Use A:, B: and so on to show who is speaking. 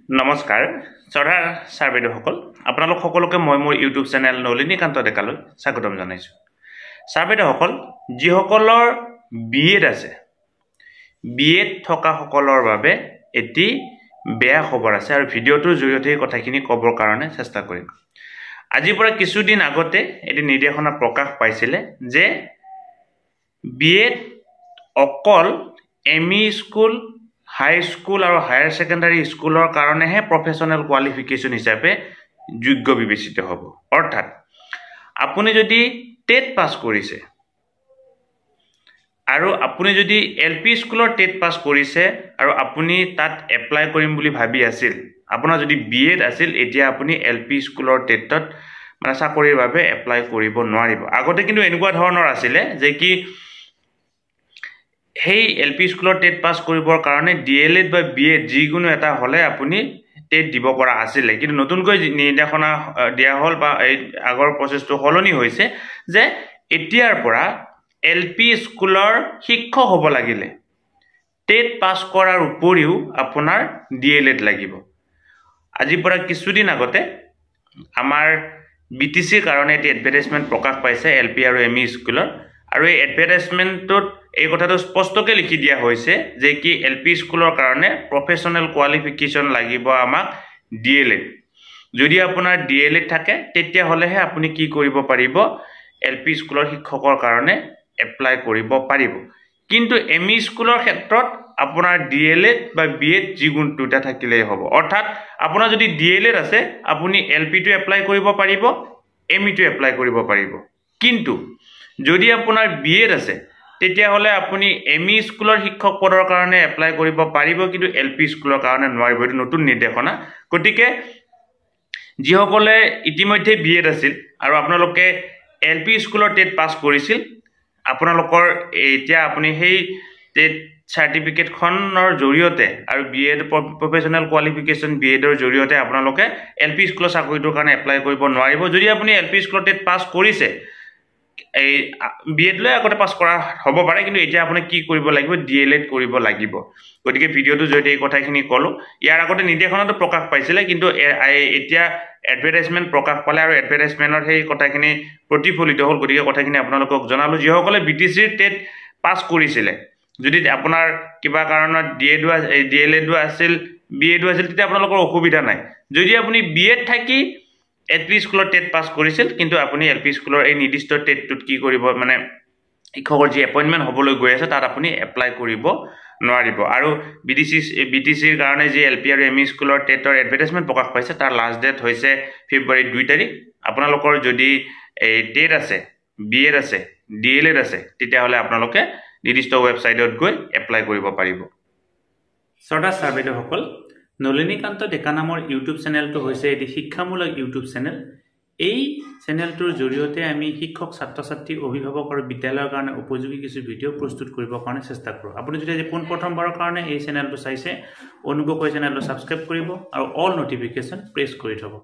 A: নমস্কাৰ শ্ৰদ্ধা ছাৰ বাইদেউসকল আপোনালোক সকলোকে মই মোৰ ইউটিউব চেনেল নলিনীকান্ত ডেকালৈ স্বাগতম জনাইছোঁ। ছাৰ বাইদেউসকল যিসকলৰ বিএড আছে, বিএড থকা সকলৰ বাবে এটি বেয়া খবৰ আছে আৰু ভিডিঅ'টোৰ জৰিয়তে এই কথাখিনি ক'বৰ কাৰণে চেষ্টা কৰিম। আজিৰ পৰা কিছুদিন আগতে এটি নিৰ্দেশনা প্ৰকাশ পাইছিলে যে বিএড অকল এমই স্কুল, হাই স্কুল আৰু হায়াৰ সেকেন্ডাৰী স্কুলৰ কাৰণেহে প্ৰফেশনেল কোৱালিফিকেশ্যন হিচাপে যোগ্য বিবেচিত হ'ব। অৰ্থাৎ আপুনি যদি টেট পাছ কৰিছে আৰু আপুনি যদি এলপি স্কুলৰ টেট পাছ কৰিছে আৰু আপুনি তাত এপ্লাই কৰিম বুলি ভাবি আছিল, আপোনাৰ যদি বিএড আছিল, এতিয়া আপুনি এলপি স্কুলৰ টেটত মানে চাকৰিৰ বাবে এপ্লাই কৰিব নোৱাৰিব। আগতে কিন্তু এনেকুৱা ধৰণৰ আছিলে যে কি সেই এলপি স্কুলৰ টেট পাছ কৰিবৰ কাৰণে ডিএলএড বা বিএড যিকোনো এটা হ'লে আপুনি টেট দিব পৰা আছিলে। কিন্তু নতুনকৈ নিৰ্দেশনা দিয়া হ'ল বা এই আগৰ প্ৰচেছটো সলনি হৈছে যে এতিয়াৰ পৰা এলপি স্কুলৰ শিক্ষক হ'ব লাগিলে টেট পাছ কৰাৰ উপৰিও আপোনাৰ ডিএলএড লাগিব। আজিৰ পৰা কিছুদিন আগতে আমাৰ বিটিচিৰ কাৰণে এটি এডভাৰটাইজমেণ্ট প্ৰকাশ পাইছে এলপি আৰু এমই স্কুলৰ, আৰু এই এডভাৰটাইজমেণ্টটোত এই কথাটো স্পষ্টকৈ লিখি দিয়া হৈছে যে কি এলপি স্কুলৰ কাৰণে প্ৰফেশনেল কোৱালিফিকেশ্যন লাগিব আমাক ডিএলএড। যদি আপোনাৰ ডিএলএড থাকে তেতিয়াহ'লেহে আপুনি কি কৰিব পাৰিব, এলপি স্কুলৰ শিক্ষকৰ কাৰণে এপ্লাই কৰিব পাৰিব। কিন্তু এমই স্কুলৰ ক্ষেত্ৰত আপোনাৰ ডিএলএড বা বিএড যিকোনো দুটা থাকিলেই হ'ব। অৰ্থাৎ আপোনাৰ যদি ডিএলএড আছে আপুনি এলপিটো এপ্লাই কৰিব পাৰিব, এমইটো এপ্লাই কৰিব পাৰিব। কিন্তু যদি আপোনাৰ বিএড আছে তেতিয়াহ'লে আপুনি এমই স্কুলৰ শিক্ষক পদৰ কাৰণে এপ্লাই কৰিব পাৰিব, কিন্তু এলপি স্কুলৰ কাৰণে নোৱাৰিব। এইটো নতুন নিৰ্দেশনা। গতিকে যিসকলে ইতিমধ্যে বিএড আছিল আৰু আপোনালোকে এলপি স্কুলৰ টেট পাছ কৰিছিল, আপোনালোকৰ এতিয়া আপুনি সেই টেট চাৰ্টিফিকেটখনৰ জৰিয়তে আৰু বিএড প্ৰফেশনেল কোৱালিফিকেশ্যন বিএডৰ জৰিয়তে আপোনালোকে এলপি স্কুলৰ চাকৰিটোৰ কাৰণে এপ্লাই কৰিব নোৱাৰিব। যদি আপুনি এলপি স্কুলৰ টেট পাছ কৰিছে, এই বিএড লৈ আগতে পাছ কৰা হ'ব পাৰে, কিন্তু এতিয়া আপুনি কি কৰিব লাগিব, ডিএলএড কৰিব লাগিব। গতিকে ভিডিঅ'টোৰ জৰিয়তে এই কথাখিনি ক'লোঁ। ইয়াৰ আগতে নিৰ্দেশনাটো প্ৰকাশ পাইছিলে, কিন্তু এতিয়া এডভাৰটাইজমেণ্ট প্ৰকাশ পালে আৰু এডভাৰটাইজমেণ্টৰ সেই কথাখিনি প্ৰতিফলিত হ'ল। গতিকে কথাখিনি আপোনালোকক জনালোঁ। যিসকলে বিটিচিৰ টেট পাছ কৰিছিলে, যদি আপোনাৰ কিবা কাৰণত ডিএলএডো আছিল, বিএডো আছিল, তেতিয়া আপোনালোকৰ অসুবিধা নাই। যদি আপুনি বিএড থাকি এলপি স্কুলৰ টেট পাছ কৰিছিল, কিন্তু আপুনি এলপি স্কুলৰ এই নিৰ্দিষ্ট টেটটোত কি কৰিব, মানে শিক্ষকৰ যি এপইণ্টমেণ্ট হ'বলৈ গৈ আছে তাত আপুনি এপ্লাই কৰিব নোৱাৰিব। আৰু বিটিচিৰ কাৰণে যি এলপি আৰু এমই স্কুলৰ টেটৰ এডভাৰটাইজমেণ্ট প্ৰকাশ পাইছে তাৰ লাষ্ট ডেট হৈছে ফেব্ৰুৱাৰী 2 তাৰিখ। আপোনালোকৰ যদি এই টেট আছে, বিএড আছে, ডিএলএড আছে, তেতিয়াহ'লে আপোনালোকে নিৰ্দিষ্ট ৱেবছাইটত গৈ এপ্লাই কৰিব পাৰিব। শ্ৰদ্ধা ছাৰ বাইদেউসকল, নলিনীকান্ত ডেকা নামৰ ইউটিউব চেনেলটো হৈছে এটি শিক্ষামূলক ইউটিউব চেনেল। এই চেনেলটোৰ জৰিয়তে আমি শিক্ষক, ছাত্ৰ ছাত্ৰী, অভিভাৱক আৰু বিদ্যালয়ৰ কাৰণে উপযোগী কিছু ভিডিঅ' প্ৰস্তুত কৰিবৰ কাৰণে চেষ্টা কৰোঁ। আপুনি যদি আজি পোনপ্ৰথমবাৰৰ কাৰণে এই চেনেলটো চাইছে, অনুগ্ৰহ কৰি চেনেলটো ছাবস্ক্ৰাইব কৰিব আৰু অল নটিফিকেশ্যন প্ৰেছ কৰি থ'ব।